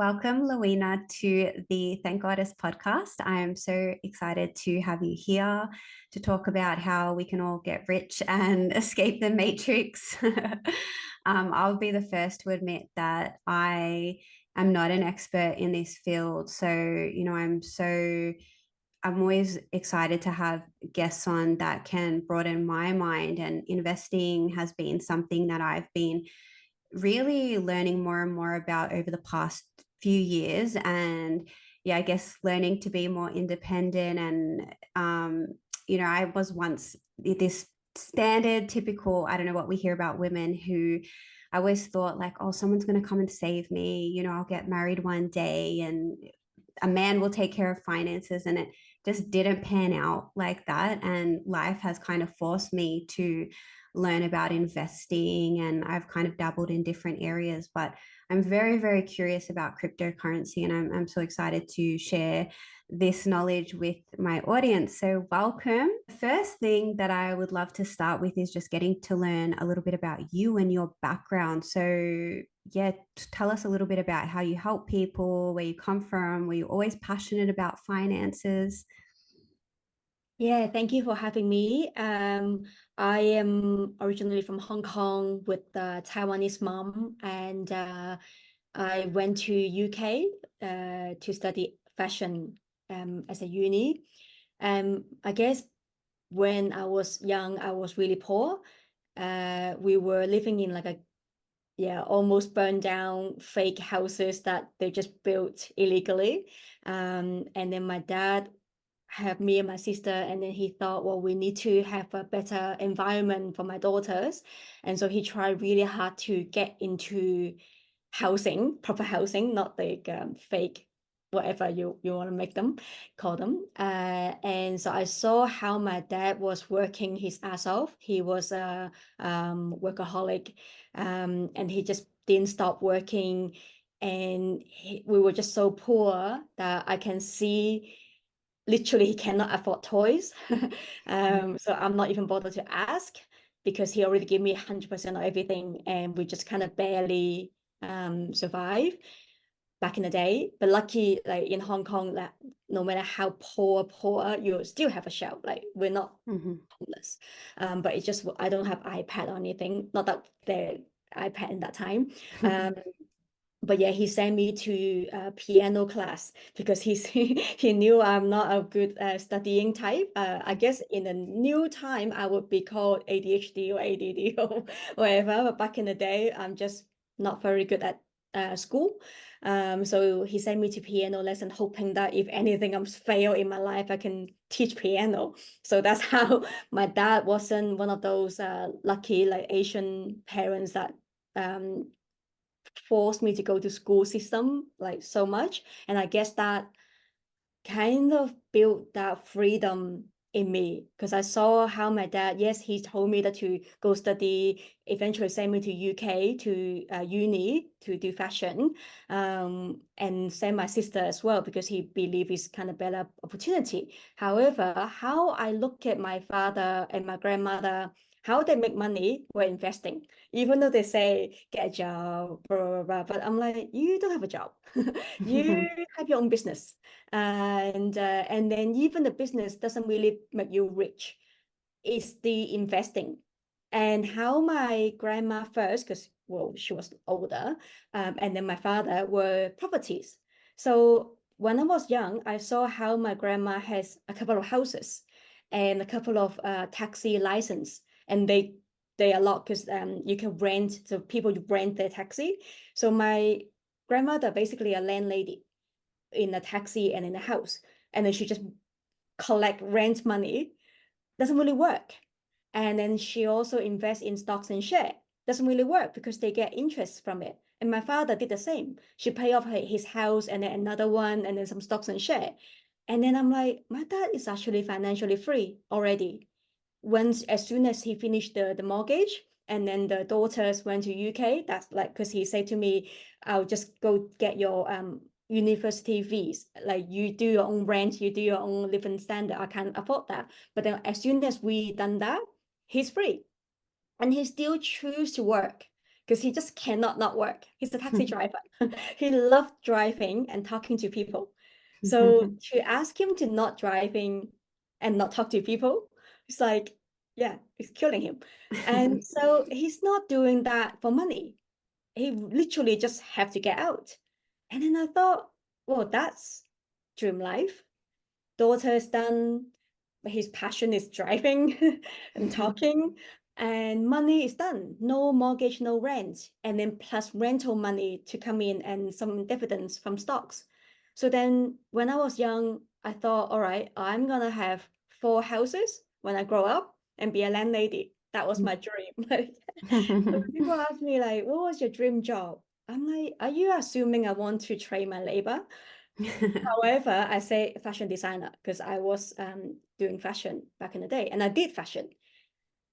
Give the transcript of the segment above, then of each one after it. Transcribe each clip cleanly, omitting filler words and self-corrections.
Welcome, Lowina, to the Thank Goddess podcast. I am so excited to have you here to talk about how we can all get rich and escape the matrix. I'll be the first to admit that I am not an expert in this field. So, I'm always excited to have guests on that can broaden my mind, and investing has been something that I've been really learning more and more about over the past few years. And yeah, I guess learning to be more independent. And I was once this standard typical, I don't know what we hear about women who I always thought like, oh, someone's going to come and save me, I'll get married one day and a man will take care of finances. And it just didn't pan out like that. And life has kind of forced me to learn about investing, and I've kind of dabbled in different areas, but I'm very, very curious about cryptocurrency, and I'm so excited to share this knowledge with my audience. So welcome. The first thing that I would love to start with is just getting to learn a little bit about you and your background. So yeah, tell us a little bit about how you help people, where you come from, were you always passionate about finances? Yeah, thank you for having me. I am originally from Hong Kong with a Taiwanese mom, and I went to UK to study fashion as a uni. I guess when I was young, I was really poor. We were living in like almost burned down fake houses that they just built illegally. And then my dad have me and my sister, and then he thought, well, we need to have a better environment for my daughters, and so he tried really hard to get into housing, proper housing, not like fake whatever you want to make them call them. And so I saw how my dad was working his ass off. He was a workaholic, and he just didn't stop working, and we were just so poor that I can see literally he cannot afford toys. So I'm not even bothered to ask because he already gave me 100% of everything, and we just kind of barely survive back in the day. But lucky, like in Hong Kong, that no matter how poor, you still have a shelf. Like we're not homeless. But it's just I don't have iPad or anything. Not that the iPad in that time. But yeah, he sent me to piano class because he knew I'm not a good studying type. I guess in the new time I would be called ADHD or ADD or whatever. But back in the day, I'm just not very good at school. So he sent me to piano lesson, hoping that if anything I'm fail in my life, I can teach piano. So that's how my dad wasn't one of those lucky like Asian parents that forced me to go to school system like so much. And I guess that kind of built that freedom in me because I saw how my dad, yes, he told me that to go study, eventually send me to UK to uni to do fashion, and send my sister as well because he believed it's kind of better opportunity. However, how I look at my father and my grandmother, how they make money, we're investing. Even though they say get a job, blah, blah, blah, but I'm like, you don't have a job. You have your own business. And then even the business doesn't really make you rich. It's the investing. And how my grandma first, because well, she was older, and then my father were properties. So when I was young, I saw how my grandma has a couple of houses and a couple of taxi license, and they a lot because you can rent, so people rent their taxi. So my grandmother basically a landlady in a taxi and in a house, and then she just collect rent money. Doesn't really work. And then she also invests in stocks and share. Doesn't really work because they get interest from it. And my father did the same. She paid off his house and then another one and then some stocks and share. And then I'm like, my dad is actually financially free already. Once as soon as he finished the mortgage, and then the daughters went to UK, that's like because he said to me, I'll just go get your university fees. Like you do your own rent, you do your own living standard. I can't afford that. But then as soon as we done that, he's free. And he still choose to work because he just cannot not work. He's a taxi driver. He loved driving and talking to people. So to ask him to not driving and not talk to people, it's like, yeah, it's killing him. And so he's not doing that for money. He literally just have to get out. And then I thought, well, that's dream life. Daughter is done, his passion is driving and talking, and money is done. No mortgage, no rent, and then plus rental money to come in and some dividends from stocks. So then when I was young, I thought, all right, I'm gonna have 4 houses when I grow up and be a landlady. That was my dream. So when people ask me like, what was your dream job? I'm like, are you assuming I want to trade my labor? However, I say fashion designer because I was doing fashion back in the day and I did fashion.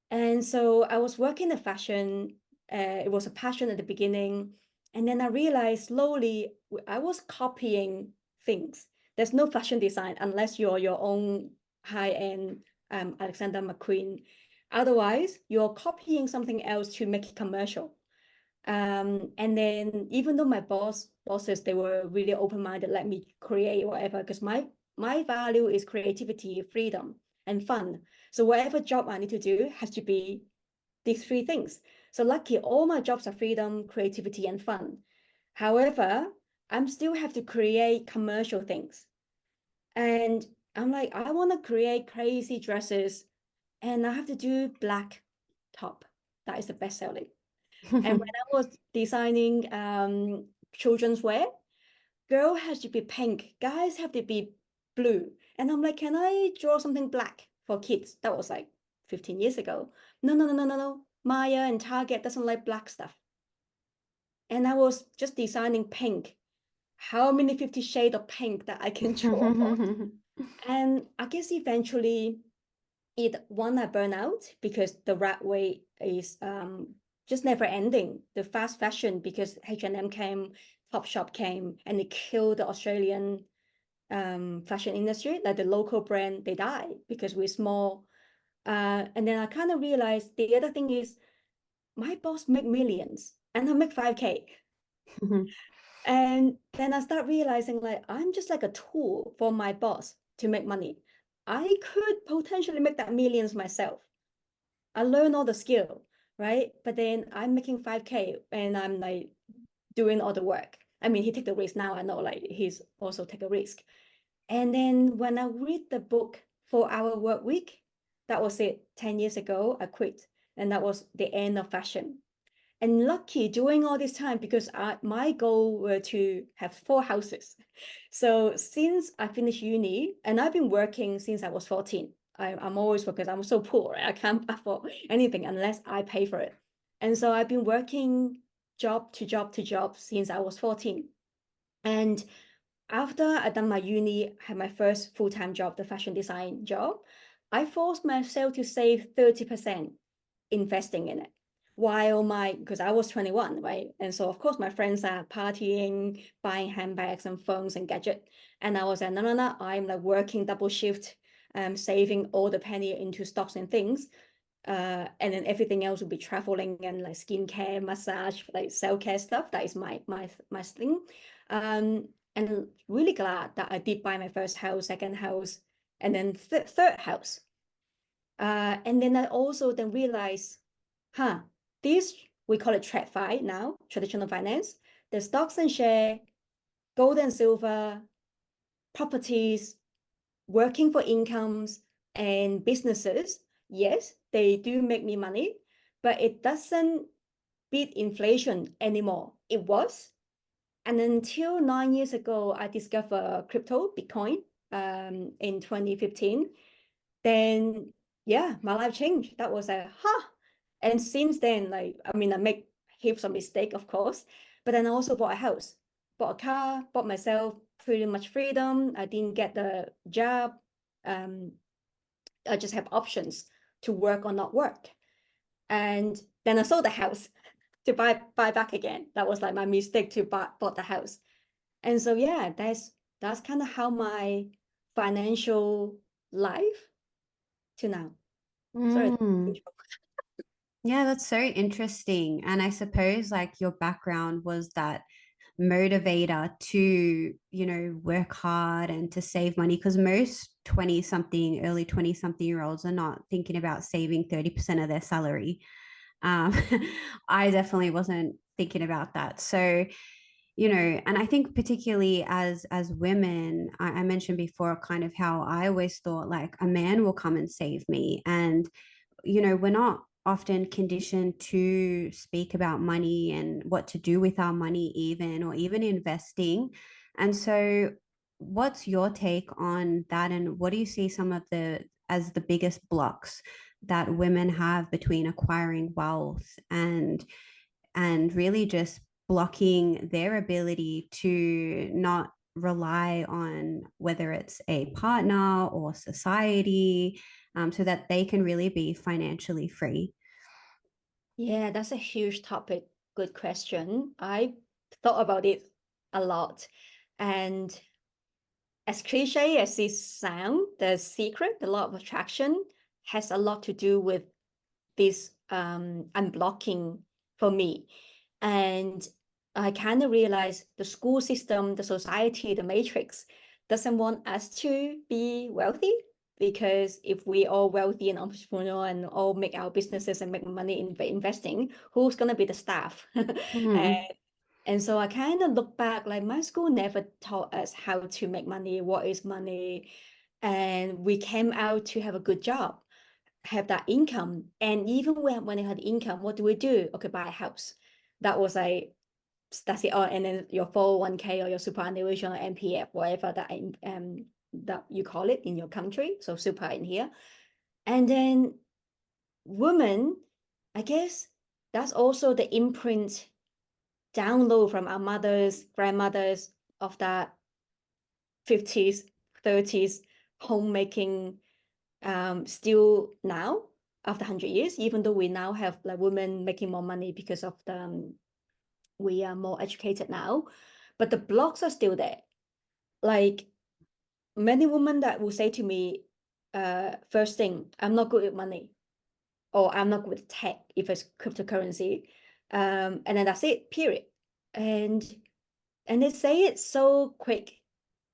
And so I was working in fashion. It was a passion at the beginning. And then I realized slowly I was copying things. There's no fashion design unless you're your own high-end Alexander McQueen. Otherwise, you're copying something else to make it commercial. And then even though my bosses, they were really open-minded, let me create whatever, because my value is creativity, freedom, and fun. So whatever job I need to do has to be these three things. So lucky, all my jobs are freedom, creativity, and fun. However, I'm still have to create commercial things. And I'm like, I want to create crazy dresses, and I have to do black top. That is the best selling. And when I was designing children's wear, girl has to be pink, guys have to be blue. And I'm like, can I draw something black for kids? That was like 15 years ago. No, no, no, no, no, no. Maya and Target doesn't like black stuff. And I was just designing pink. How many 50 shades of pink that I can draw? And I guess eventually I burn out because the rat way is just never ending. The fast fashion, because H&M came, Topshop came, and it killed the Australian fashion industry. Like the local brand, they die because we're small. And then I kind of realized the other thing is my boss make millions and I make 5K. And then I start realizing like I'm just like a tool for my boss to make money. I could potentially make that millions myself. I learn all the skill, right? But then I'm making 5K and I'm like doing all the work. I mean, he take the risk now. I know like he's also take a risk. And then when I read the book 4 Hour Work Week, that was it. 10 years ago, I quit. And that was the end of fashion. And lucky doing all this time because my goal were to have 4 houses. So since I finished uni, and I've been working since I was 14, I'm always working because I'm so poor, right? I can't afford anything unless I pay for it. And so I've been working job to job to job since I was 14. And after I done my uni, had my first full-time job, the fashion design job, I forced myself to save 30% investing in it. While because I was 21, right? And so of course my friends are partying, buying handbags and phones and gadget. And I was like, no, no, no, I'm like working double shift, saving all the penny into stocks and things. And then everything else will be traveling and like skincare, massage, like self-care stuff. That is my thing. And really glad that I did buy my first house, second house, and then third house. And then I also then realized, this we call it TradFi now, traditional finance. The stocks and share, gold and silver, properties, working for incomes and businesses. Yes, they do make me money, but it doesn't beat inflation anymore. It was. And until 9 years ago, I discovered crypto, Bitcoin, in 2015. Then, yeah, my life changed. That was a, And since then, like, I mean, I make heaps of mistake, of course, but then I also bought a house, bought a car, bought myself pretty much freedom. I didn't get the job. Um, I just have options to work or not work. And then I sold the house to buy back again. That was like my mistake to bought the house. And so yeah, that's kind of how my financial life to now. Sorry. Mm. Yeah, that's so interesting. And I suppose like your background was that motivator to, work hard and to save money, because most 20 something, early 20 something year olds are not thinking about saving 30% of their salary. Um, I definitely wasn't thinking about that. So, and I think particularly as women, I mentioned before kind of how I always thought like a man will come and save me. And we're not often conditioned to speak about money and what to do with our money, even, or even investing. And so, what's your take on that? And what do you see some of as the biggest blocks that women have between acquiring wealth and really just blocking their ability to not rely on whether it's a partner or society, so that they can really be financially free? Yeah, that's a huge topic. Good question. I thought about it a lot. And as cliche as it sounds, the secret, the law of attraction, has a lot to do with this unblocking for me. And I kind of realized the school system, the society, the matrix doesn't want us to be wealthy, because if we are wealthy and entrepreneur and all make our businesses and make money in investing, who's going to be the staff? and, Mm-hmm. and so I kind of look back, like my school never taught us how to make money, what is money. And we came out to have a good job, have that income. And even when I had income, what do we do? Okay, buy a house. That was like, that's it. Oh, and then your 401k or your superannuation or MPF, whatever that you call it in your country. So super in here. And then women, I guess that's also the imprint download from our mothers, grandmothers of that 50s, 30s homemaking, still now after 100 years, even though we now have like women making more money because of the we are more educated now, but the blocks are still there. Like many women that will say to me, first thing, I'm not good with money, or I'm not good with tech if it's cryptocurrency, and then that's it, period. And they say it so quick.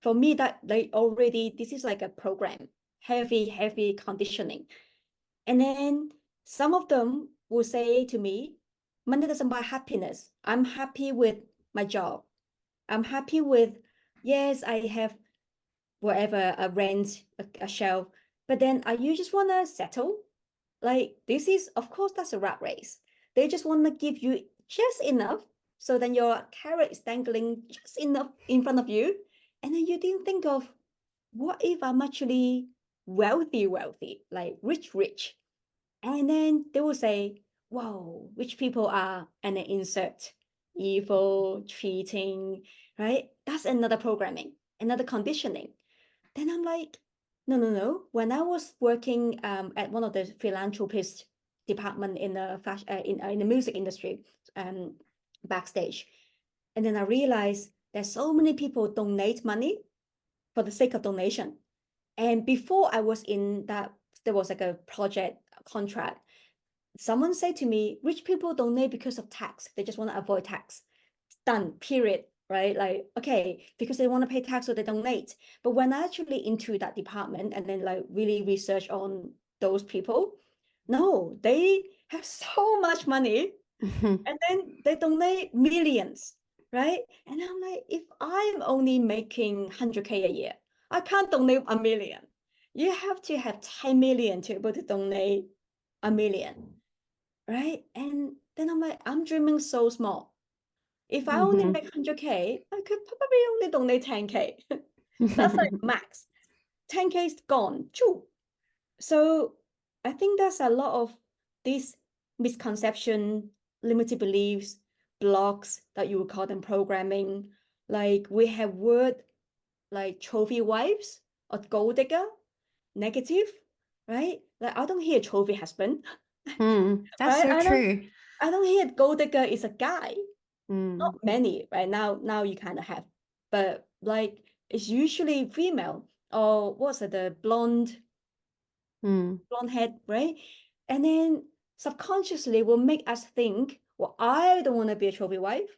For me, that they already, this is like a program, heavy conditioning. And then some of them will say to me, money doesn't buy happiness. I'm happy with my job. I'm happy with, yes, I have whatever, a rent, a shelf, but then you just want to settle? Like, this is, of course, that's a rat race. They just want to give you just enough. So then your carrot is dangling just enough in front of you. And then you didn't think of, what if I'm actually wealthy, like rich? And then they will say, whoa, rich people are, and then insert evil, cheating, right? That's another programming, another conditioning. Then I'm like, no. When I was working at one of the philanthropist department in the in the music industry, um, backstage, and then I realized that so many people donate money for the sake of donation. And before I was in that, there was like a project contract. Someone said to me, rich people donate because of tax. They just want to avoid tax. Done, period. Right? Like, okay, because they want to pay tax, so they donate. But when I actually into that department and then like really research on those people, no, they have so much money and then they donate millions, right? And I'm like, if I'm only making 100K a year, I can't donate a million. You have to have 10 million to be able to donate a million, right? And then I'm like, I'm dreaming so small. If I only Mm-hmm. make 100K, I could probably only donate 10K. That's like max. 10K is gone. Choo. So I think there's a lot of these misconception, limited beliefs, blocks that you would call them programming. Like we have word like trophy wives or gold digger, negative, right? Like I don't hear trophy husband, That's right? so true. I don't hear gold digger is a guy. Not Mm, many, right? Now you kind of have, but like it's usually female or what's it, the blonde mm, blonde head, right? And then subconsciously will make us think, well, I don't want to be a trophy wife.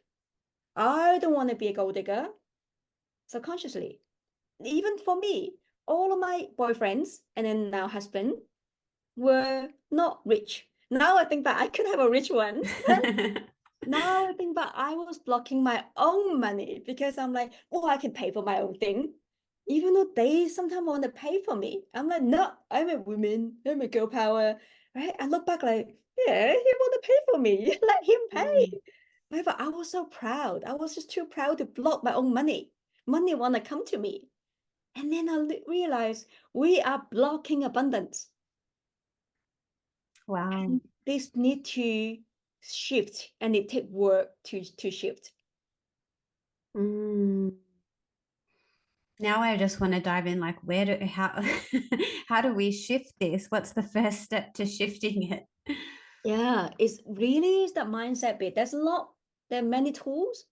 I don't want to be a gold digger. Subconsciously. Even for me, all of my boyfriends and then now husband were not rich. Now I think that I could have a rich one. Now I think that I was blocking my own money because I'm like, oh, I can pay for my own thing. Even though they sometimes want to pay for me. I'm like, no, I'm a woman, I'm a girl power. Right? I look back like, yeah, he want to pay for me. Let him pay. Mm. Right? But I was so proud. I was just too proud to block my own money. Money want to come to me. And then I realized we are blocking abundance. Wow. And this need to shift and it take work to shift. Mm. Now I just want to dive in, like, how how do we shift this? What's the first step to shifting it? Yeah, it's really is that mindset bit. There are many tools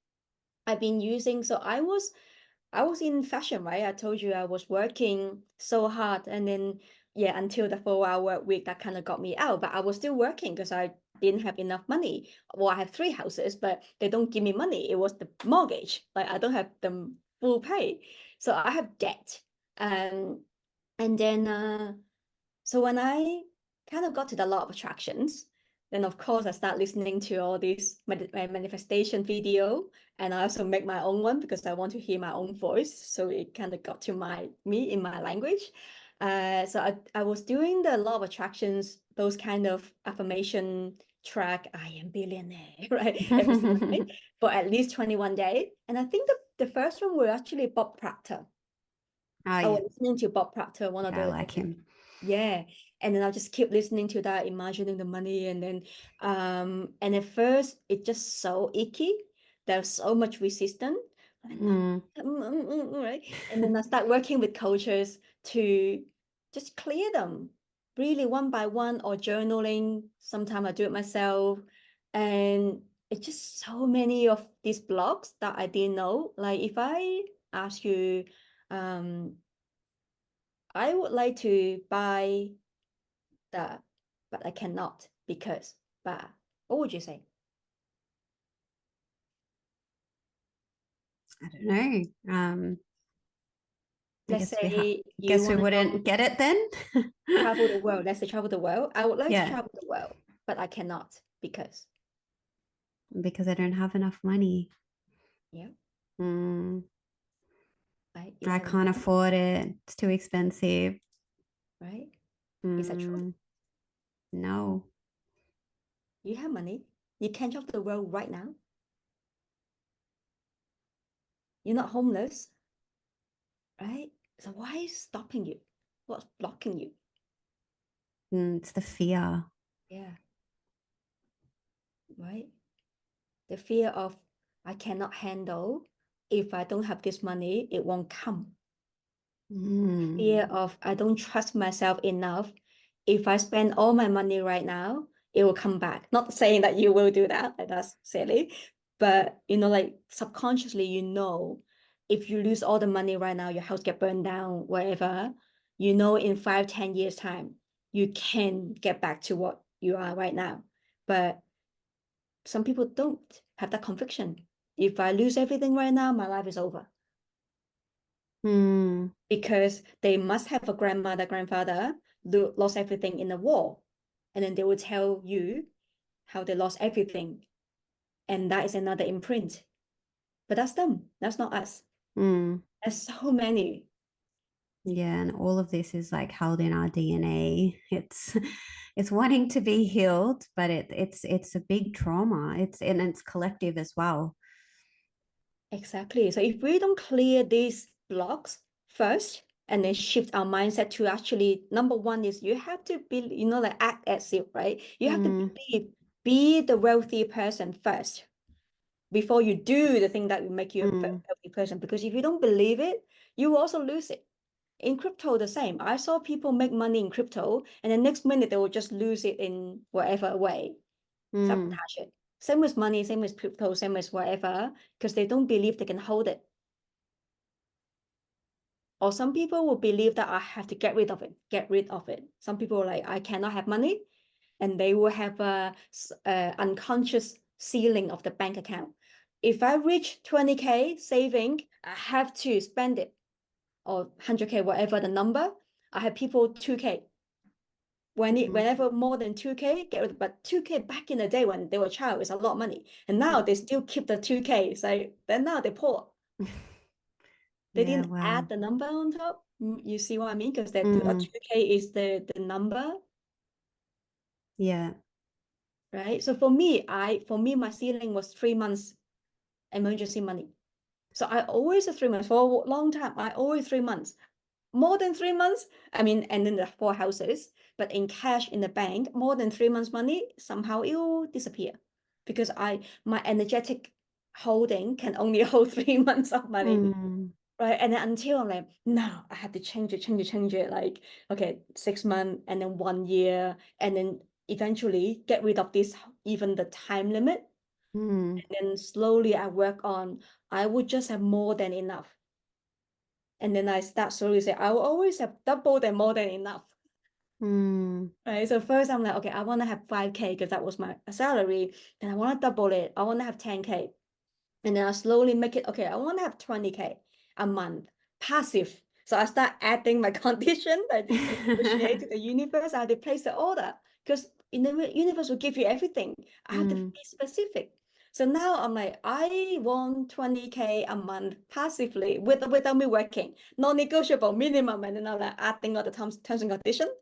I've been using. So I was in fashion, right? I told you I was working so hard and then yeah, until the 4 hour work week that kind of got me out. But I was still working because I didn't have enough money. Well, I have 3 houses, but they don't give me money. It was the mortgage. Like I don't have the full pay. So I have debt. Um, and then so when I kind of got to the law of attractions, then of course I start listening to all these manifestation video, and I also make my own one because I want to hear my own voice. So it kind of got to me in my language. So I was doing the law of attractions, those kind of affirmation track. I am billionaire, right? Every single day for at least 21 days. And I think the first one was actually Bob Proctor. Oh I yeah, was listening to Bob Proctor, one of yeah, I the like him. yeah, and then I'll just keep listening to that, imagining the money, and then and at first it's just so icky. There's so much resistance. I'm like, no, Mm. right? And then I start working with coaches to just clear them, really one by one, or journaling. Sometimes I do it myself, and it's just so many of these blocks that I didn't know. Like if I ask you, um, I would like to buy the, but I cannot because, but what would you say? I don't know. I Let's guess say you guess we want to go wouldn't get it then. travel the world. Let's say travel the world. I would like to Yeah, travel the world, but I cannot because, because I don't have enough money. yeah, Mm. right? Is I that can't reason? afford it. It's too expensive. Right? Is that true? Mm. No. You have money. You can travel the world right now. You're not homeless, right? So why is stopping you? What's blocking you? Mm, it's the fear. Yeah, right? The fear of I cannot handle. If I don't have this money, it won't come. Mm. Fear of I don't trust myself enough. If I spend all my money right now, it will come back. Not saying that you will do that, like that's silly, but like subconsciously, if you lose all the money right now, your house get burned down, whatever, in 5, 10 years time, you can get back to what you are right now. But some people don't have that conviction. If I lose everything right now, my life is over Mm. because they must have a grandmother, grandfather lost everything in the war. And then they will tell you how they lost everything. And that is another imprint. But that's them. That's not us. Mm. There's so many. Yeah, and all of this is like held in our DNA. It's wanting to be healed, but it's a big trauma. It's collective as well. Exactly. So if we don't clear these blocks first and then shift our mindset to actually, number one is you have to be, like act as if, right? You have to Mm. be the wealthy person first before you do the thing that will make you a Mm. wealthy person. Because if you don't believe it, you will also lose it. In crypto, the same. I saw people make money in crypto, and the next minute they will just lose it in whatever way, Mm. sabotage it. Same with money, same with crypto, same with whatever, because they don't believe they can hold it. Or some people will believe that I have to get rid of it, get rid of it. Some people are like, I cannot have money. and they will have a unconscious ceiling of the bank account. If I reach 20K saving, I have to spend it, or 100K, whatever the number. I have people 2K. Whenever more than 2K, get rid of, but 2K back in the day when they were a child is a lot of money. And now they still keep the 2K. So then now they're poor. They Yeah, didn't wow. add the number on top. You see what I mean? Because that a Mm, 2K is the number, yeah. right? So for me, my ceiling was 3 months emergency money. So I always have 3 months for a long time. I always 3 months. More than 3 months, I mean, and then the 4 houses, but in cash in the bank, more than 3 months money, somehow it will disappear because my energetic holding can only hold 3 months of money. Mm, Right. And then until I'm like, no, I have to change it. Like, okay, 6 months and then 1 year, and then eventually get rid of this, even the time limit. mm, And then slowly I work on, I would just have more than enough. And then I start slowly say, I will always have double than more than enough. mm, Right. So first I'm like, okay, I want to have 5K because that was my salary. Then I want to double it. I want to have 10K. And then I slowly make it, okay, I want to have 20K a month, passive. So I start adding my condition, I negotiate to the universe, I have to place the order because in the universe will give you everything. I have to mm, be specific. So now I'm like, I want 20K a month passively without me working, non-negotiable minimum. And then I'm like adding all the terms and conditions.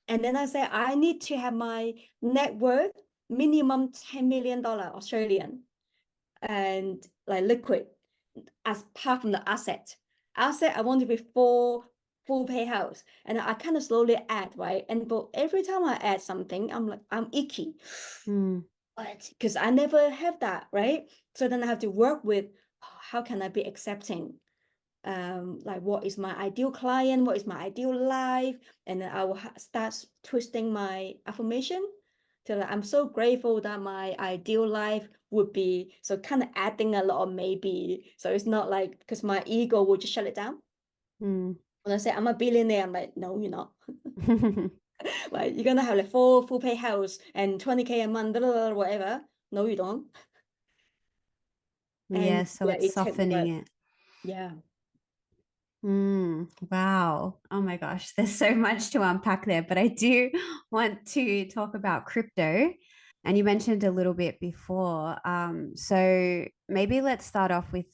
And then I say, I need to have my net worth minimum $10 million Australian and like liquid as part from the asset. Asset, I want to be full pay house. And I kind of slowly add, right? And but every time I add something, I'm like, I'm icky. mm, But because I never have that, right? So then I have to work with how can I be accepting like what is my ideal client, what is my ideal life, and then I will start twisting my affirmation to like I'm so grateful that my ideal life would be, so kind of adding a lot of maybe, so it's not like because my ego will just shut it down. mm. When I say I'm a billionaire, I'm like, no, you're not. Like you're gonna have like full pay house and 20K a month, blah, blah, blah, whatever. No, you don't. And Yeah, so yeah, it's it took me, softening but it. yeah. Wow. Oh my gosh, there's so much to unpack there, but I do want to talk about crypto. And you mentioned a little bit before. So maybe let's start off with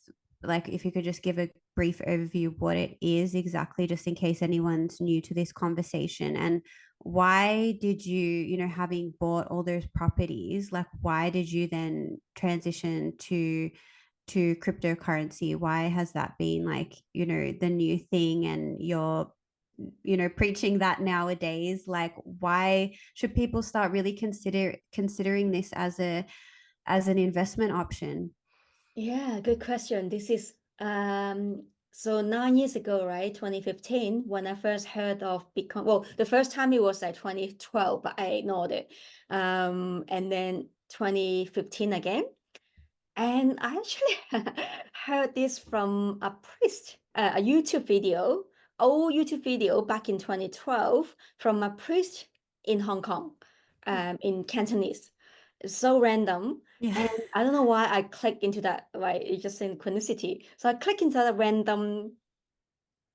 like if you could just give a brief overview of what it is exactly, just in case anyone's new to this conversation. And why did you having bought all those properties, like why did you then transition to cryptocurrency? Why has that been like, the new thing and you're, preaching that nowadays? Like, why should people start really considering this as an investment option? Yeah, good question. This is so 9 years ago, right? 2015, when I first heard of Bitcoin. Well, the first time it was like 2012, but I ignored it. And then 2015 again. And I actually heard this from a priest, a YouTube video, old YouTube video back in 2012 from a priest in Hong Kong, in Cantonese. It's so random. Yeah. And I don't know why I clicked into that, right? It's just synchronicity. So I click into that random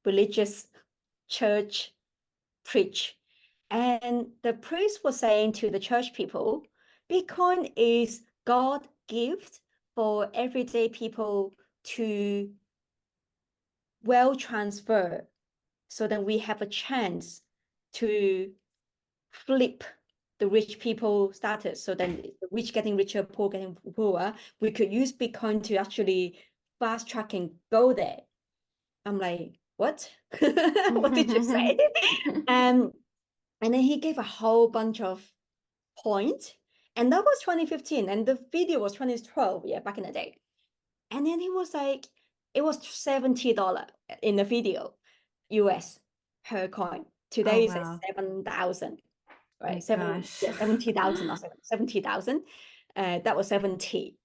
religious church preach. And the priest was saying to the church people, Bitcoin is God gift for everyday people to well transfer so that we have a chance to flip the rich people status. So then the rich getting richer, poor getting poorer. We could use Bitcoin to actually fast track and go there. I'm like, what? What did you say? And and then he gave a whole bunch of points. And that was 2015. And the video was 2012, yeah, back in the day. And then he was like, it was $70 in the video, US per coin. Oh Today is like wow. 7,000, Oh right? Seven, gosh. yeah, 70,000 or 70,000. That was 70.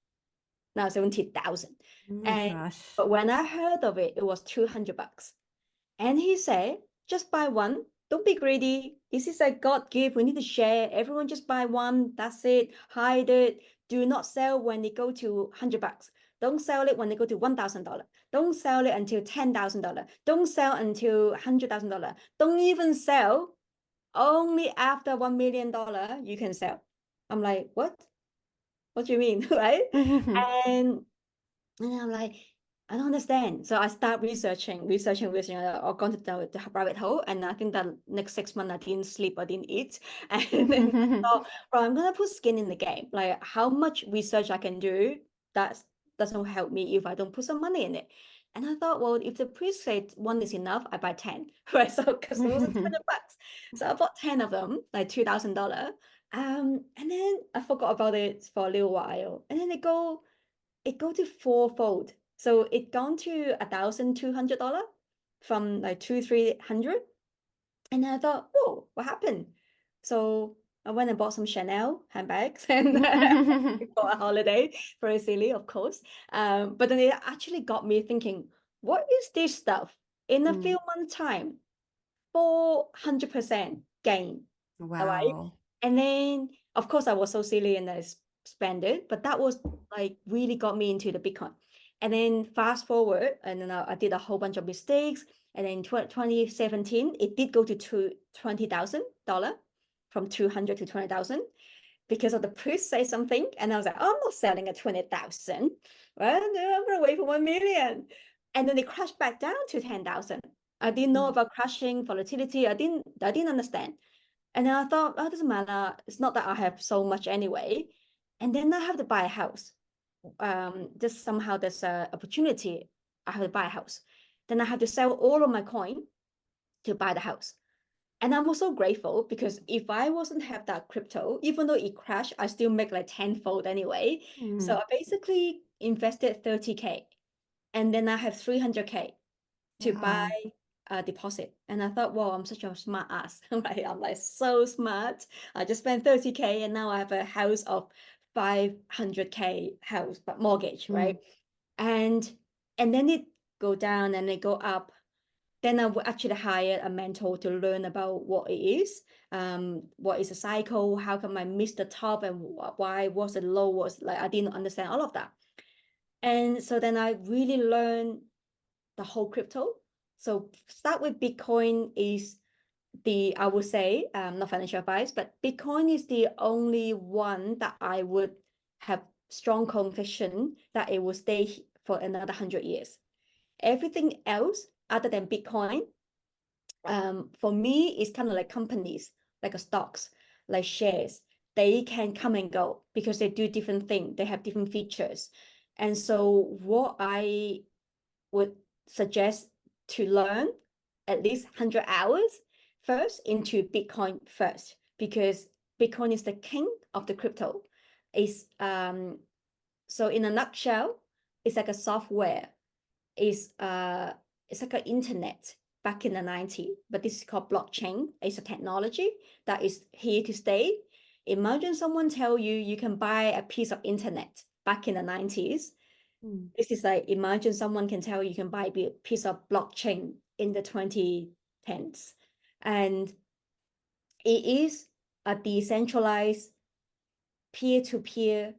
Now 70,000. Oh my And gosh. but when I heard of it, it was $200. And he said, just buy one. don't be greedy. This is a God gift. We need to share. Everyone just buy one. That's it. Hide it. Do not sell when they go to $100. Don't sell it when they go to $1,000. Don't sell it until $10,000. Don't sell until $100,000. Don't even sell. Only after $1 million you can sell. I'm like, what? What do you mean, right? And and I'm like, I don't understand. So I start researching. I've gone to the rabbit hole. And I think that next 6 months I didn't sleep, I didn't eat. And then I thought, well, I'm gonna put skin in the game. Like how much research I can do, that doesn't help me if I don't put some money in it. And I thought, well, if the priest said one is enough, I buy 10. Right. So because it was $200. So I bought 10 of them, like $2,000. And then I forgot about it for a little while. And then it go to fourfold. So it gone to $1,200 from like 200-300. And I thought, whoa, what happened? So I went and bought some Chanel handbags and for a holiday. Very silly, of course. But then it actually got me thinking, what is this stuff? In a few months' time, 400% gain. All right. Wow. And then, of course, I was so silly and I spent it, but that was like really got me into the Bitcoin. And then fast forward, and then I did a whole bunch of mistakes. And then 2017, it did go to $20,000 from 200 to 20,000 because of the priest say something. And I was like, I'm not selling at 20,000. Well, no, I'm gonna wait for 1 million. And then it crashed back down to 10,000. I didn't know about crashing volatility. I didn't understand. And then I thought, oh, it doesn't matter. It's not that I have so much anyway. And then I have to buy a house. Just somehow there's a opportunity. I have to buy a house. Then I have to sell all of my coin to buy the house. And I'm also grateful because if I wasn't have that crypto, even though it crashed, I still make like tenfold anyway. So I basically invested 30K and then I have 300K to buy Wow. a deposit. And I thought, wow, I'm such a smart ass. Right? I'm like so smart. I just spent 30K and now I have a house of 500K house, but mortgage, right? And then it go down and it go up. Then I would actually hire a mentor to learn about what it is. What is a cycle? How come I missed the top and why was it low? Was like I didn't understand all of that. And so then I really learned the whole crypto. So start with Bitcoin is I would say, not financial advice, but Bitcoin is the only one that I would have strong conviction that it will stay for another 100 years. Everything else other than Bitcoin, for me, is kind of like companies, like a stocks, like shares. They can come and go because they do different things. They have different features. And so what I would suggest to learn at least 100 hours first into Bitcoin first, because Bitcoin is the king of the crypto. It's so in a nutshell, it's like a software. It's like an internet back in the 90s, but this is called blockchain. It's a technology that is here to stay. Imagine someone tell you you can buy a piece of internet back in the 90s. This is like imagine someone can tell you can buy a piece of blockchain in the 2010s. And it is a decentralized peer-to-peer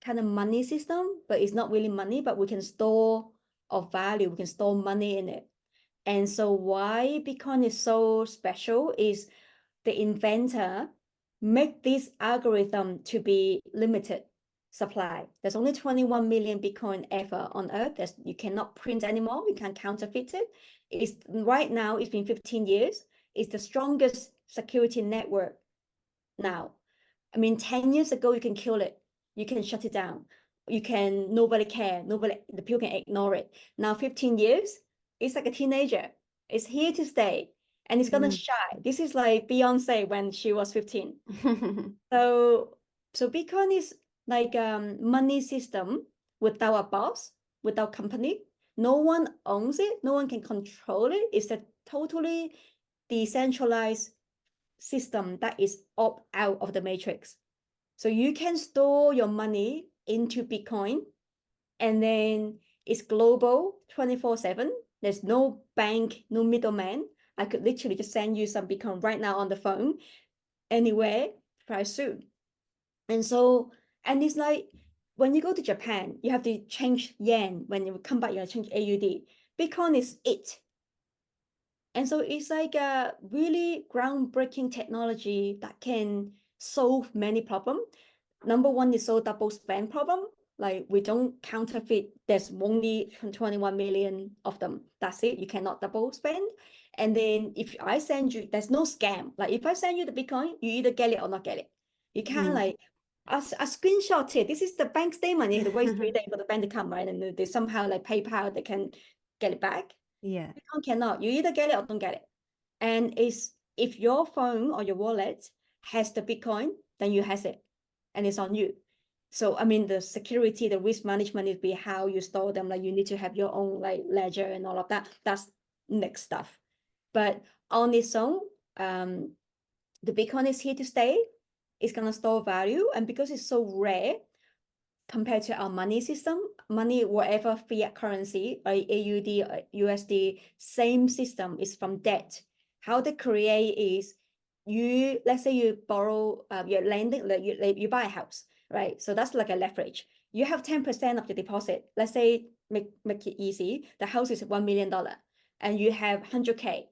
kind of money system, but it's not really money, but we can store of value, we can store money in it. And so why Bitcoin is so special is the inventor make this algorithm to be limited supply. There's only 21 million Bitcoin ever on earth. You cannot print anymore. You can't counterfeit it. It's right now, it's been 15 years. It's the strongest security network now. I mean, 10 years ago, you can kill it. You can shut it down. Nobody care. The people can ignore it. Now, 15 years, it's like a teenager. It's here to stay and it's gonna shine. This is like Beyonce when she was 15. So, Bitcoin is like money system without a boss, without company. No one owns it. No one can control it. It's a totally decentralized system that is opt out of the matrix. So you can store your money into Bitcoin and then it's global 24/7. There's no bank, no middleman. I could literally just send you some Bitcoin right now on the phone, anywhere, very soon. And so, and it's like when you go to Japan, you have to change yen. When you come back, you have to change AUD. Bitcoin is it. And so it's like a really groundbreaking technology that can solve many problems. Number one is so double spend problem. Like we don't counterfeit. There's only 21 million of them. That's it. You cannot double spend. And then if I send you, there's no scam. Like if I send you the Bitcoin, you either get it or not get it. You can't Mm. like I screenshot it. This is the bank statement. You have to wait 3 days for the bank to come, right? And they somehow like PayPal, they can get it back. Yeah. Bitcoin cannot. You either get it or don't get it. And it's if your phone or your wallet has the Bitcoin, then you has it, and it's on you. So I mean, the security, the risk management is be how you store them. Like you need to have your own like ledger and all of that. That's next stuff. But on its own, the Bitcoin is here to stay. It's gonna store value, and because it's so rare, compared to our money system, money, whatever fiat currency, AUD, USD, same system is from debt. How they create is you, let's say you borrow, you're lending, like you buy a house, right? So that's like a leverage. You have 10% of the deposit. Let's say, make it easy. The house is $1 million and you have 100K.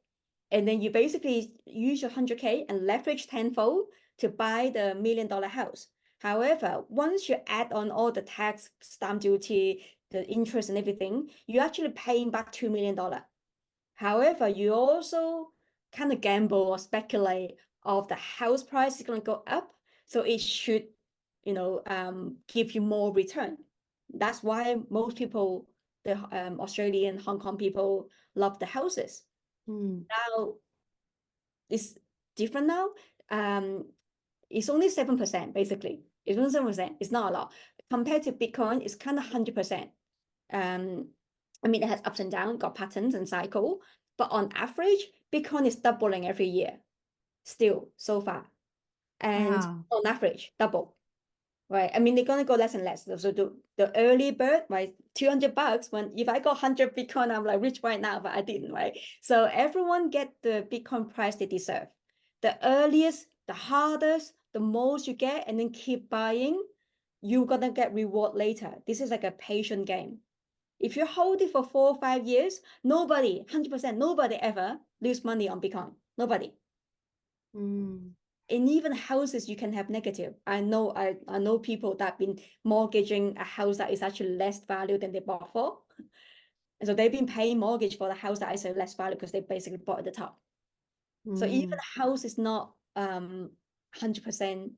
And then you basically use your 100K and leverage tenfold to buy the $1 million house. However, once you add on all the tax, stamp duty, the interest and everything, you're actually paying back $2 million. However, you also kind of gamble or speculate of the house price is going to go up. So it should, give you more return. That's why most people, the Australian, Hong Kong people love the houses. Mm. Now, it's different now. It's only 7%, basically. It's only 7%. It's not a lot. Compared to Bitcoin, it's kind of 100%. I mean, it has ups and downs, got patterns and cycle, but on average, Bitcoin is doubling every year, still so far. And Wow. on average, double. Right. I mean, they're gonna go less and less. So the early bird, right? $200. When if I got 100 Bitcoin, I'm like rich right now, but I didn't, right? So everyone get the Bitcoin price they deserve. The earliest, the hardest, the most you get, and then keep buying, you're gonna get reward later. This is like a patient game. If you hold it for 4 or 5 years, nobody, 100%, nobody ever lose money on Bitcoin. Nobody. Mm. In even houses you can have negative. I know people that have been mortgaging a house that is actually less value than they bought for. And so they've been paying mortgage for the house that is less value because they basically bought at the top. So even Mm. a house is not 100%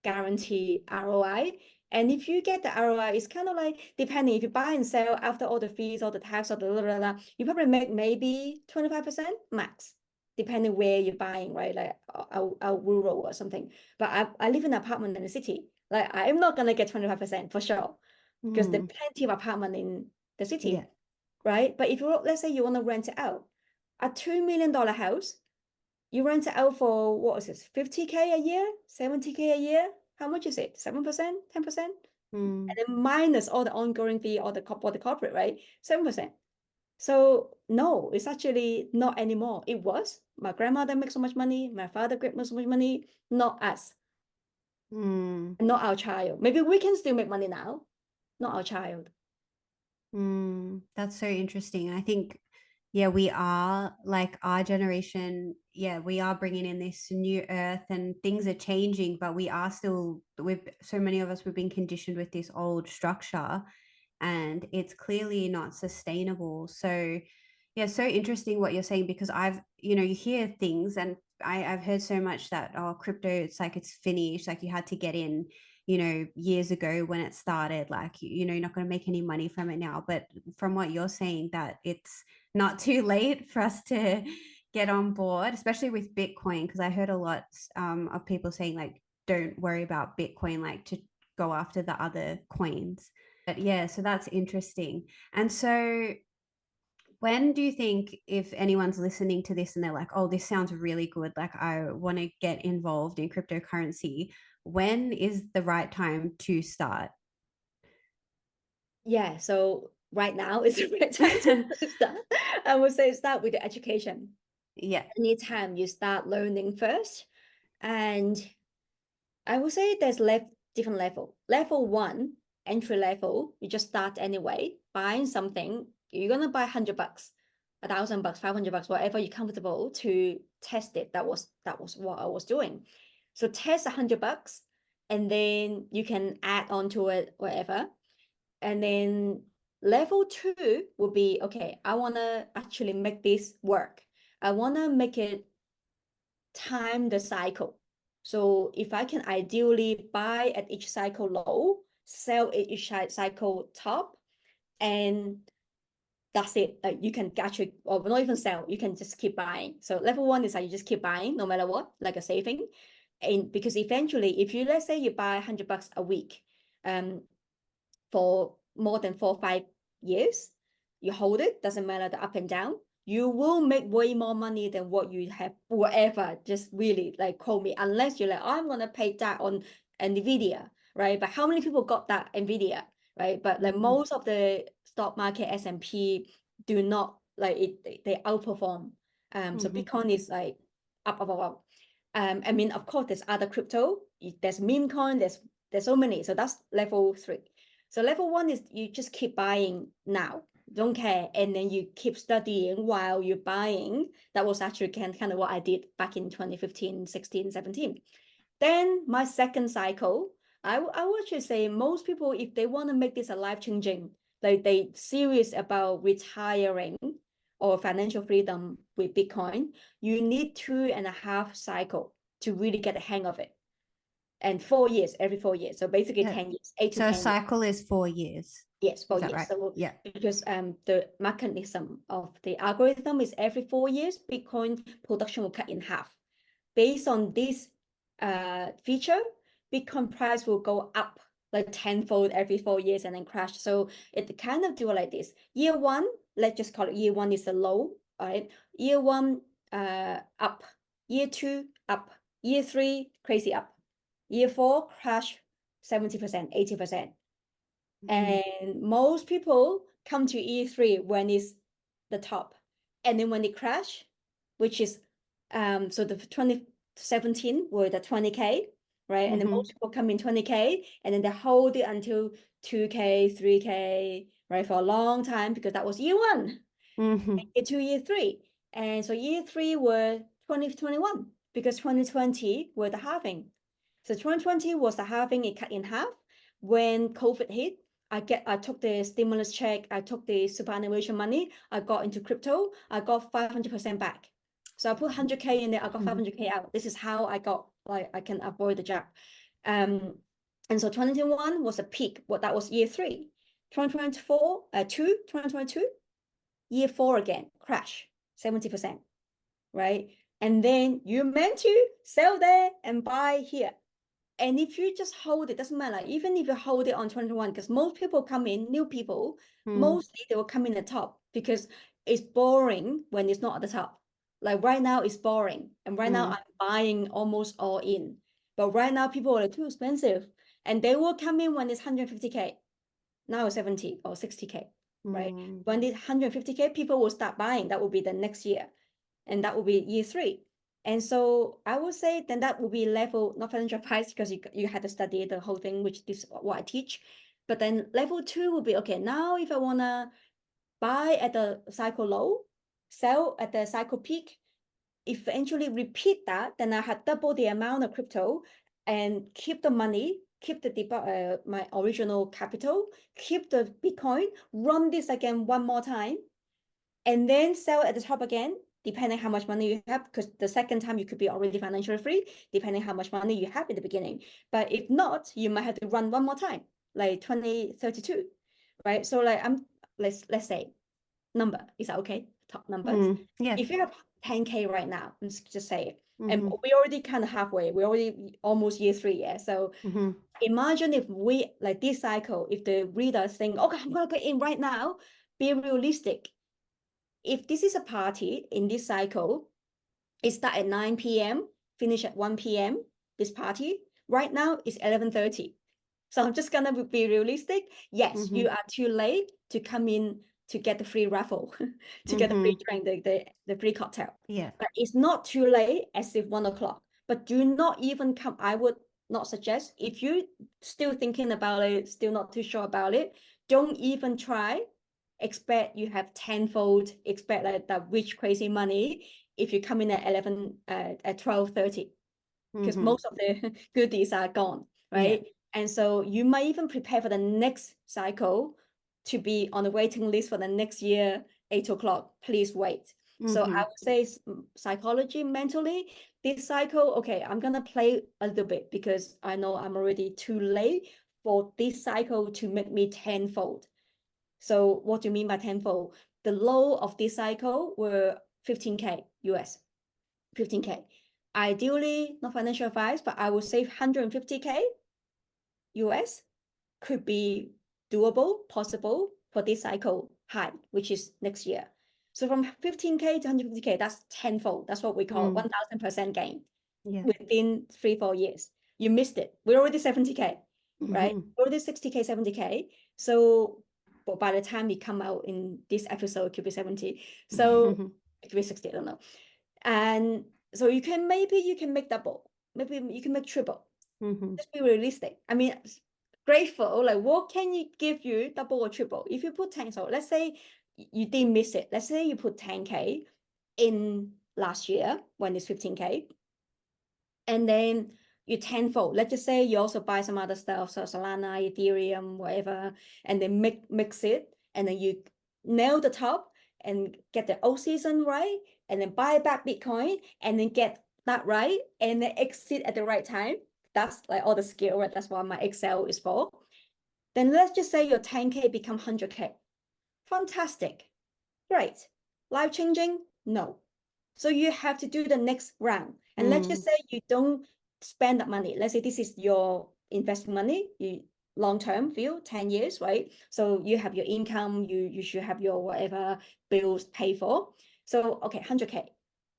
guarantee ROI. And if you get the ROI, it's kind of like depending if you buy and sell after all the fees, all the tax, all the blah, blah, blah, you probably make maybe 25% max, depending where you're buying, right? Like a rural or something. But I live in an apartment in the city. Like I'm not gonna get 25% for sure, because there's Mm. plenty of apartment in the Yeah. city, right? But if you let's say you want to rent it out, a $2 million house, you rent it out for what is this, 50K a year, 70K a year? How much is it? 7%, 10%? Mm. And then minus all the ongoing fee, all the corporate, right? 7%. So no, it's actually not anymore. It was. My grandmother makes so much money, my father makes so much money, not us, Mm. not our child. Maybe we can still make money now, not our child. Mm. That's so interesting. I think, yeah, we are like our generation. Yeah, we are bringing in this new earth and things are changing, but we are still, we've so many of us, we've been conditioned with this old structure and it's clearly not sustainable. So, yeah, so interesting what you're saying because you hear things and I've heard so much that, oh, crypto, it's like it's finished, like you had to get in, years ago when it started, like, you're not going to make any money from it now. But from what you're saying, that it's not too late for us to get on board, especially with Bitcoin, because I heard a lot of people saying, like, don't worry about Bitcoin, like to go after the other coins. But yeah, so that's interesting. And so when do you think, if anyone's listening to this and they're like, oh, this sounds really good, like I want to get involved in cryptocurrency, when is the right time to start? Yeah, so right now is the right time to start. I would say start with the education. Yeah. Anytime you start learning first. And I would say there's different level. Level one, entry level, you just start anyway, buying something. You're gonna buy $100, $1,000, $500, whatever you're comfortable to test it. That was what I was doing. So test $100, and then you can add on to it whatever. And then level two will be, okay, I wanna actually make this work. I wanna make it time the cycle. So if I can ideally buy at each cycle low, sell at each cycle top, and that's it. Like you can actually, or not even sell, you can just keep buying. So level one is like you just keep buying no matter what, like a saving. And because eventually, if you, let's say you buy $100 a week, for more than 4 or 5 years, you hold it, doesn't matter the up and down, you will make way more money than what you have, whatever, just really like call me, unless you're like, oh, I'm gonna pay that on NVIDIA, right? But how many people got that NVIDIA, right? But like most of the stock market S&P do not like it, they outperform. So Bitcoin is like up. I mean, of course, there's other crypto, there's meme coin, there's so many. So that's level three. So level one is you just keep buying now, don't care, and then you keep studying while you're buying. That was actually kind of what I did back in 2015, 16, 17. Then my second cycle, I would actually say most people, if they want to make this a life-changing, like they serious about retiring or financial freedom with Bitcoin, you need 2.5 cycle to really get the hang of it. And 4 years, every 4 years. So basically Yeah. 10 years, 8 to So a 10 years. cycle is 4 years. Yes, Is 4 years. that right? So Yeah. because the mechanism of the algorithm is every 4 years, Bitcoin production will cut in half. Based on this feature, Bitcoin price will go up like tenfold every 4 years and then crash. So it kind of do like this. Year one, let's just call it year one is the low, all right? Year one, up. Year two, up. Year three, crazy up. Year four, crash 70%, 80%. And most people come to E3 when it's the top. And then when they crash, which is so the 2017 were the 20K, right? And then most people come in 20K and then they hold it until 2K, 3K, right? For a long time because that was year one. Year two, year three. And so year three were 2021 because 2020 were the halving. So 2020 was the halving, it cut in half. When COVID hit, I took the stimulus check, I took the superannuation money, I got into crypto, I got 500% back. So I put 100K in there, I got 500K out. This is how I got, like, I can avoid the jab. And so 2021 was a peak, that was year three. 2022, year four again, crash, 70%, right? And then you meant to sell there and buy here. And if you just hold it, doesn't matter. Even if you hold it on 21, because most people come in, new people, mostly they will come in at the top because it's boring when it's not at the top. Like right now, it's boring. And right now, I'm buying almost all in. But right now, people are too expensive. And they will come in when it's 150K. Now it's 70 or 60K, right? When it's 150K, people will start buying. That will be the next year. And that will be year three. And so I would say then that will be level, not financial advice, because you had to study the whole thing, which is what I teach. But then level two will be, okay, now if I want to buy at the cycle low, sell at the cycle peak, eventually repeat that, then I had double the amount of crypto and keep the money, keep the my original capital, keep the Bitcoin, run this again one more time, and then sell at the top again, depending how much money you have, because the second time you could be already financially free, depending how much money you have in the beginning. But if not, you might have to run one more time, like 2032, right? So like let's say number, is that okay? Top numbers. Yeah. If you have 10K right now, let's just say it. And we already kind of halfway, we're already almost year three, yeah. So imagine if we like this cycle, if the readers think, okay, I'm gonna get in right now, be realistic. If this is a party in this cycle, it start at 9 p.m., finish at 1 p.m., this party. Right now it's 11:30. So I'm just gonna be realistic. Yes, you are too late to come in to get the free raffle, to get the free Mm-hmm. drink, the free cocktail. Yeah. But it's not too late as if 1 o'clock. But do not even come. I would not suggest, if you still thinking about it, still not too sure about it, don't even try. Expect you have tenfold, expect like that rich crazy money if you come in at 11 at 12:30, because Mm-hmm. most of the goodies are gone, Yeah. right? And so you might even prepare for the next cycle to be on the waiting list for the next year, 8 o'clock. Please wait. So I Mm-hmm. would say psychology, mentally, this cycle, okay, I'm gonna play a little bit because I know I'm already too late for this cycle to make me tenfold. So what do you mean by tenfold? The low of this cycle were 15K US, 15K. Ideally, not financial advice, but I would say 150K US could be doable, possible for this cycle high, which is next year. So from 15K to 150K, that's tenfold. That's what we call Mm. 1000% gain Yeah. within 3-4 years. You missed it. We're already 70K, right? Mm-hmm. Already 60K, 70K. So but by the time you come out in this episode, it could be 70. So it could be 60, I don't know. And so maybe you can make double, maybe you can make triple. Mm-hmm. Just be realistic. I mean, grateful, like what can you give you double or triple? If you put 10, so let's say you didn't miss it. Let's say you put 10K in last year when it's 15K, and then you tenfold. Let's just say you also buy some other stuff, so Solana, Ethereum, whatever, and then mix it, and then you nail the top and get the old season right, and then buy back Bitcoin, and then get that right, and then exit at the right time. That's like all the skill, right? That's what my Excel is for. Then let's just say your 10K become 100K. Fantastic. Great. Life changing? No. So you have to do the next round. And let's just Mm. say you don't spend that money. Let's say this is your investment money, you long-term view, 10 years, right? So you have your income, you should have your whatever bills paid for. So okay, 100K.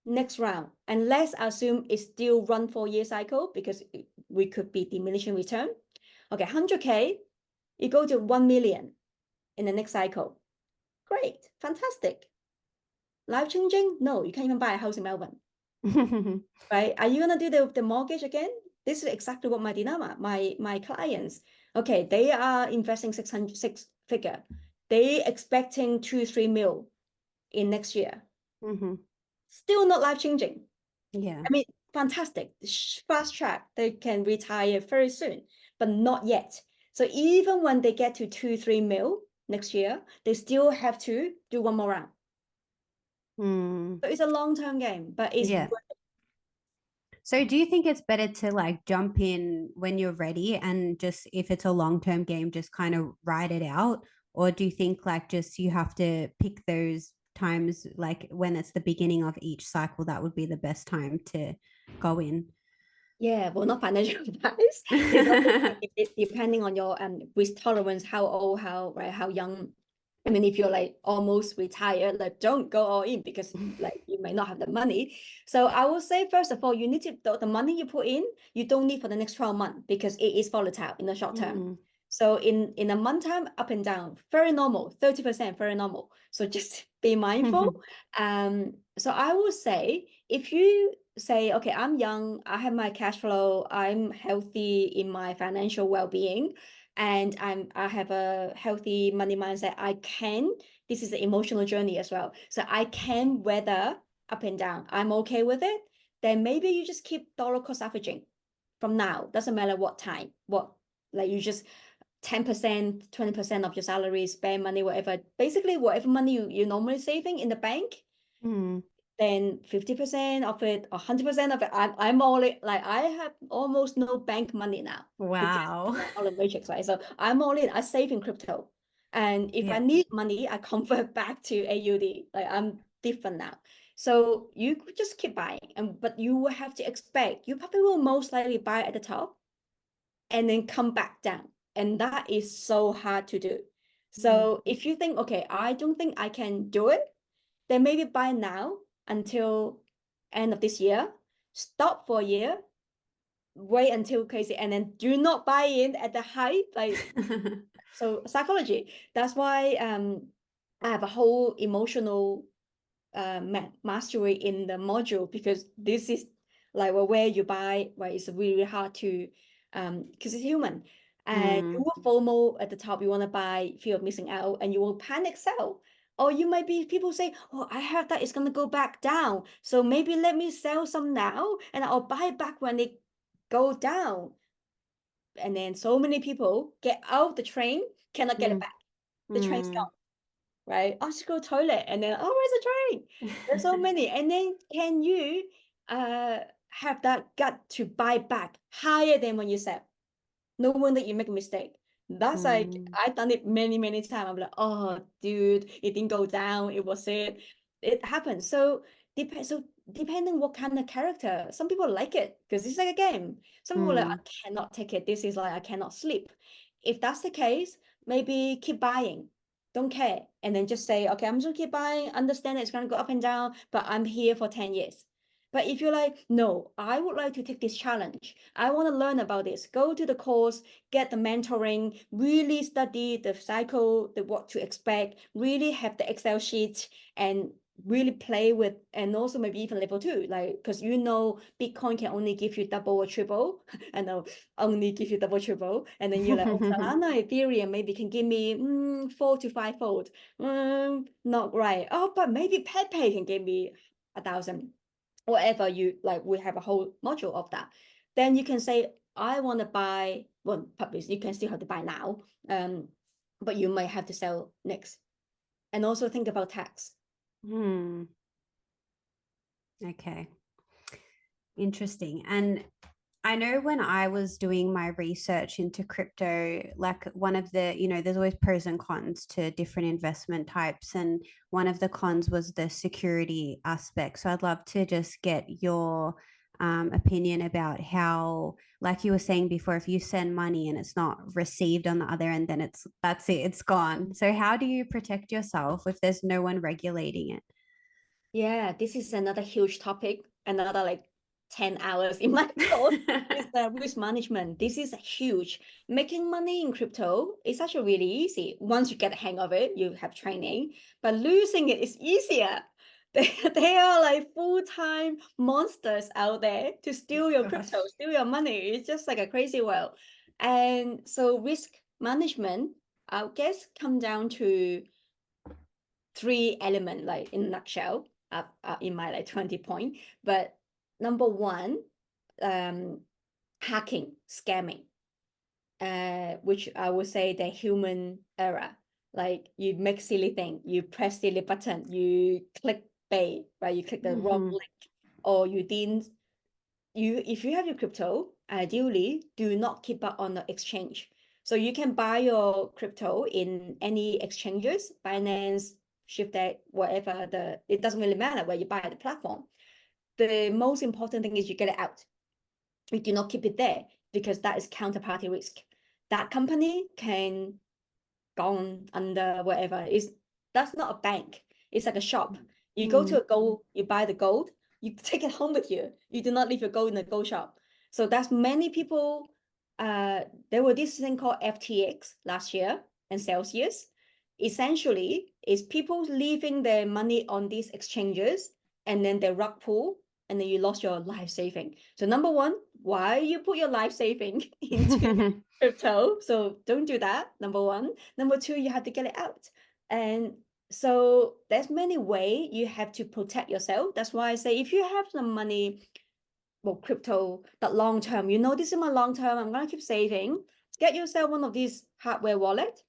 Next round. And let's assume it's still run 4 year cycle because we could be diminishing return. Okay, 100K, you go to 1 million in the next cycle. Great, fantastic. Life changing? No, you can't even buy a house in Melbourne, right? Are you gonna do the mortgage again? This is exactly what my dilemma. My clients, okay, they are investing 6 figure. They expecting 2-3 mil in next year. Mm-hmm. Still not life changing. Yeah. I mean, fantastic. Fast track. They can retire very soon, but not yet. So even when they get to 2-3 mil next year, they still have to do one more round. Mm. So it's a long-term game, but it's Yeah. So do you think it's better to like jump in when you're ready and just if it's a long-term game, just kind of ride it out? Or do you think like just you have to pick those times like when it's the beginning of each cycle, that would be the best time to go in? Yeah, well, not financial advice. It's also depending on your risk tolerance, how old, how young. I mean, if you're like almost retired, like don't go all in because like you may not have the money. So I will say, first of all, you need to the money you put in, you don't need for the next 12 months because it is volatile in the short term. Mm. So in a month time, up and down, very normal, 30%, very normal. So just be mindful. So I will say if you say, okay, I'm young, I have my cash flow, I'm healthy in my financial well-being, and I have a healthy money mindset, this is an emotional journey as well. So I can weather up and down. I'm okay with it. Then maybe you just keep dollar cost averaging from now. Doesn't matter what time, like you just 10%, 20% of your salary, spend money, whatever. Basically, whatever money you're normally saving in the bank, Mm. then 50% of it, 100% of it, I'm all in, like I have almost no bank money now because Wow. all the matrix, right? So I'm all in, I save in crypto. And if I Yeah. need money, I convert back to AUD. Like I'm different now. So you could just keep buying, but you will have to expect, you probably will most likely buy at the top and then come back down. And that is so hard to do. Mm. So if you think, okay, I don't think I can do it, then maybe buy now until end of this year, stop for a year, wait until crazy, and then do not buy in at the height. Like so psychology. That's why I have a whole emotional mastery in the module, because this is like, well, where you buy, right, it's really hard to because it's human, and you Mm, will FOMO at the top. You want to buy, fear of missing out, and you will panic sell. Or you might be, people say, oh, I heard that it's going to go back down, so maybe let me sell some now and I'll buy back when it go down. And then so many people get out the train, cannot get it mm, back. The train's mm. gone, right? I should go toilet, and then, oh, where's the train? There's so many. And then can you have that gut to buy back higher than when you sell? No wonder you make a mistake. That's like, Mm, I've done it many, many times. I'm like, oh, dude, it didn't go down. It was it. It happens. So depending what kind of character, some people like it because it's like a game. Some people are like, mm, I cannot take it. This is like, I cannot sleep. If that's the case, maybe keep buying. Don't care. And then just say, okay, I'm just gonna keep buying, understand it's gonna go up and down, but I'm here for 10 years. But if you're like, no, I would like to take this challenge. I want to learn about this. Go to the course, get the mentoring, really study the cycle, the what to expect, really have the Excel sheet and really play with, and also maybe even level two, like, because Bitcoin can only give you double or triple. I know, only give you double triple. And then you're like, oh, Solana, Ethereum maybe can give me 4 to 5 fold. Not right. Oh, but maybe Pepe can give me 1,000, whatever you like. We have a whole module of that. Then you can say, I want to buy, well, publish, you can still have to buy now, but you might have to sell next. And also think about tax. mm. Okay. Interesting. And I know when I was doing my research into crypto, like one of the, there's always pros and cons to different investment types. And one of the cons was the security aspect. So I'd love to just get your opinion about how, like you were saying before, if you send money and it's not received on the other end, then that's it, it's gone. So how do you protect yourself if there's no one regulating it? Yeah, this is another huge topic, another like 10 hours in my course is the risk management. This is huge. Making money in crypto is actually really easy. Once you get the hang of it, you have training, but losing it is easier. They are like full-time monsters out there to steal your crypto, Gosh. steal your money. It's just like a crazy world. And so risk management, I guess, come down to three element, like in a nutshell, in my like 20 point. But number one, um hacking, scamming, which I would say the human error. Like you make silly thing, you press silly button, you click bait, right? You click the wrong Hmm. link, or you didn't, if you have your crypto, ideally do not keep up on the exchange. So you can buy your crypto in any exchanges, Binance, Shiftech, whatever, it doesn't really matter where you buy the platform. The most important thing is you get it out. You do not keep it there, because that is counterparty risk. That company can gone under whatever. That's not a bank. It's like a shop. You go to Mm. a gold, you buy the gold, you take it home with you. You do not leave your gold in the gold shop. So that's many people. There were this thing called FTX last year and Celsius. Essentially, is people leaving their money on these exchanges, and then they rug pull, and then you lost your life saving. So number one, why you put your life saving into crypto? So don't do that. Number one. Number two, you have to get it out. And so there's many ways you have to protect yourself. That's why I say, if you have some money, well, crypto, but long term, this is my long term, I'm gonna keep saving. Get yourself one of these hardware wallet.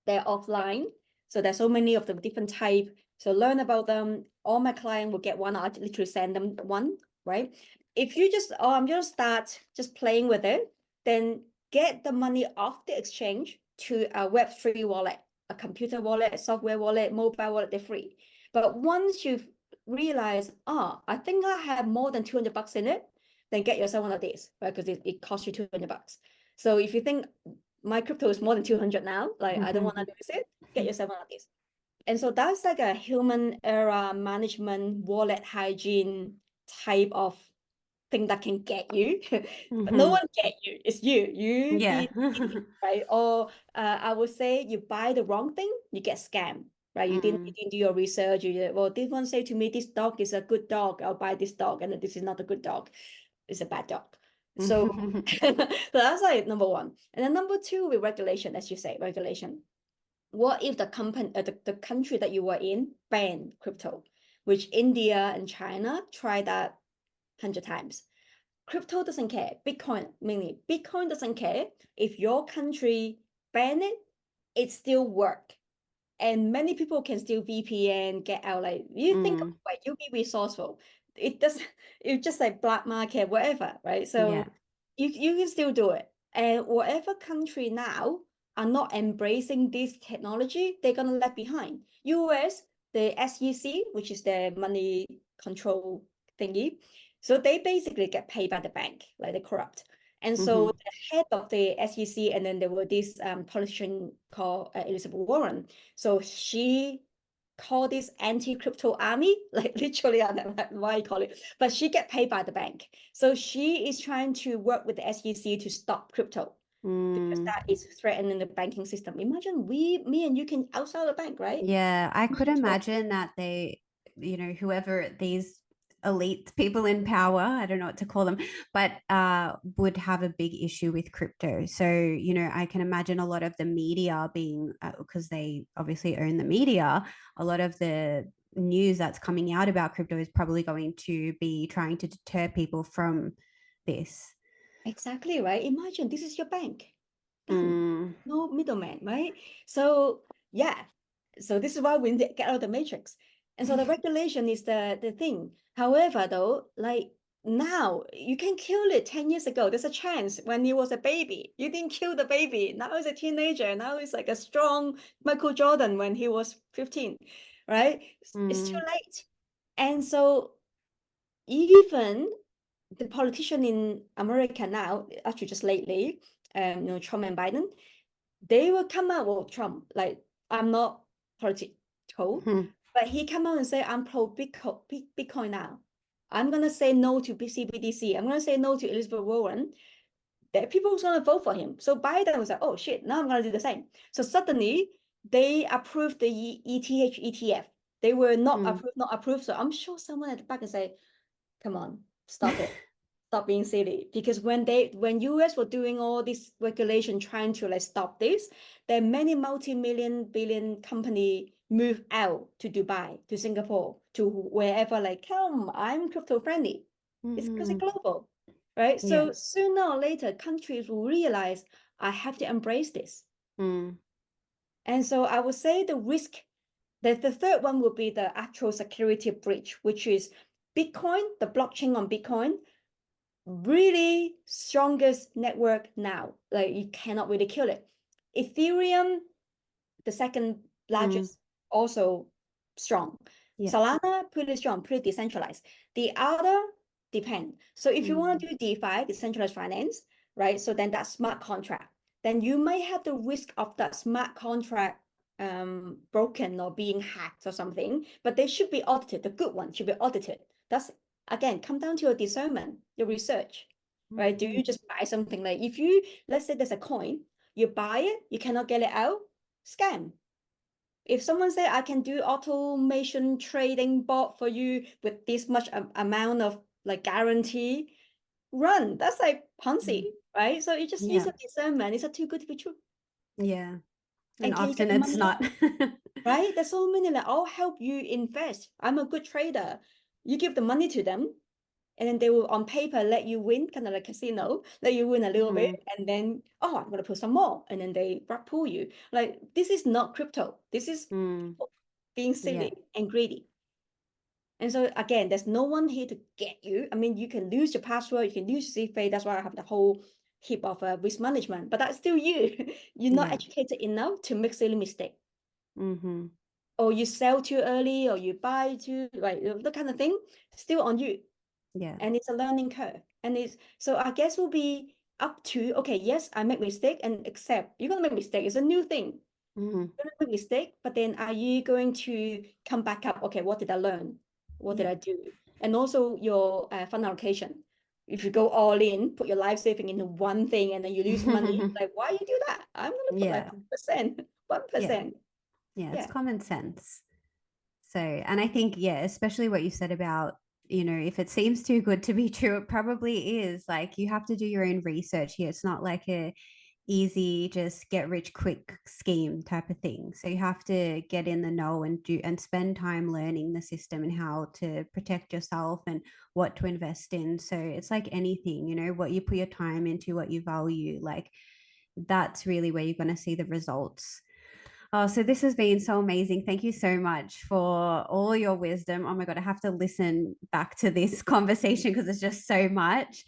They're offline. So there's so many of the different type. So learn about them. All my client will get one. I literally send them one, right? If you just, oh, I'm gonna start just playing with it, then get the money off the exchange to a Web3 wallet, a computer wallet, a software wallet, mobile wallet, they're free. But once you've realized, I think I have more than $200 in it, then get yourself one of these, right? Because it costs you $200. So if you think my crypto is more than 200 now, like I don't want to lose it, get yourself one of these. And so that's like a human error management, wallet hygiene type of thing that can get you. But no Mhm. one get you. It's you Yeah. be right. Or I would say you buy the wrong thing, you get scammed, right? You Mm. didn't do your research. You did, well, this one say to me, this dog is a good dog. I'll buy this dog, and this is not a good dog. It's a bad dog. So, so that's like number one. And then number two with regulation, as you say, regulation. What if the company, the country that you were in banned crypto, which India and China tried that 100 times. Crypto doesn't care. Bitcoin, mainly, Bitcoin doesn't care. If your country ban it, it still work. And many people can still VPN, get out. Like you think of Mm. it, you be resourceful. It doesn't, it's just like black market, whatever, right? Yeah. So you can still do it. And whatever country now are not embracing this technology, they're gonna left behind. US, the SEC, which is the money control thingy, so they basically get paid by the bank, like they corrupt. And so Mm-hmm. the head of the SEC, and then there were this politician called Elizabeth Warren. So she called this anti-crypto army, like literally, I don't know why you call it, but she get paid by the bank. So she is trying to work with the SEC to stop crypto because Mm. that is threatening the banking system. Imagine me and you can outside the bank, right? Yeah, I could Crypto. imagine that they, whoever these elite people in power, I don't know what to call them, but would have a big issue with crypto. So, I can imagine a lot of the media being, because they obviously own the media, a lot of the news that's coming out about crypto is probably going to be trying to deter people from this. Exactly, right? Imagine this is your bank. Done. Mm. No middleman, right? So yeah. So this is why we need to get out of the matrix. And so the regulation is the thing. However, though, like now you can kill it 10 years ago. There's a chance when he was a baby. You didn't kill the baby. Now he's a teenager. Now he's like a strong Michael Jordan when he was 15, right? It's too Mm. late. And so even the politician in America now, actually just lately, Trump and Biden, they will come out, well, Trump, like, I'm not political, Mm. but he come out and say, I'm pro Bitcoin now. I'm going to say no to CBDC. I'm going to say no to Elizabeth Warren. That people's going to vote for him. So Biden was like, oh shit, now I'm going to do the same. So suddenly they approved the ETH ETF. They were not Mm. approved, not approved. So I'm sure someone at the back and say, come on, stop it. Stop being silly. Because when US were doing all this regulation trying to like stop this, there are many multi-million billion company move out to Dubai, to Singapore, to wherever, like, come, I'm crypto friendly. It's because it's Mm. global, right? Yeah. So sooner or later, countries will realize I have to embrace this. Mm. And so I would say the risk, that the third one would be the actual security breach, which is Bitcoin, the blockchain on Bitcoin, really strongest network now. Like you cannot really kill it. Ethereum, the second Mm. largest, also strong. Yeah. Solana, pretty strong, pretty decentralized. The other depend. So if you want Mm. to do DeFi, decentralized finance, right? So then that smart contract, then you might have the risk of that smart contract broken or being hacked or something, but they should be audited. The good one should be audited. That's again come down to your discernment, your research, right? Do Mm. you just buy something like if you, let's say there's a coin, you buy it, you cannot get it out, scam. If someone say I can do automation trading bot for you with this much amount of like guarantee, run. That's like Mm. Ponzi, right? So you just use Yeah. a discernment. Is it too good to be true? Yeah. And And can you get often the it's money not. out? Right? There's so many like I'll help you invest. I'm a good trader. You give the money to them, and then they will on paper let you win, kind of like casino, let you win a little bit, Mm. and then I'm gonna put some more, and then they rug pull you. Like this is not crypto. This is Mm. being Yeah. silly and greedy. And so again, there's no one here to get you. I mean, you can lose your password, you can lose your CFA. That's why I have the whole heap of risk management. But that's still you. You're not Yeah. educated enough to make silly mistake. Mm-hmm. Or you sell too early, or you buy too, right? That kind of thing. Still on you, Yeah. and it's a learning curve. And it's so I guess will be up to okay. Yes, I make mistake and accept you're gonna make mistake. It's a new thing. Mm-hmm. Gonna make mistake, but then are you going to come back up? Okay, what did I learn? What did Yeah. I do? And also your fund allocation. If you go all in, put your life saving into one thing and then you lose money, like why you do that? I'm gonna put like Yeah. 1%, one Yeah. percent. Yeah, it's Yeah. common sense. So, and I think, yeah, especially what you said about, if it seems too good to be true, it probably is. Like, you have to do your own research here. It's not like a easy, just get rich quick scheme type of thing. So you have to get in the know and do and spend time learning the system and how to protect yourself and what to invest in. So it's like anything, what you put your time into, what you value, like that's really where you're going to see the results. Oh, so this has been so amazing. Thank you so much for all your wisdom. Oh my God, I have to listen back to this conversation because it's just so much.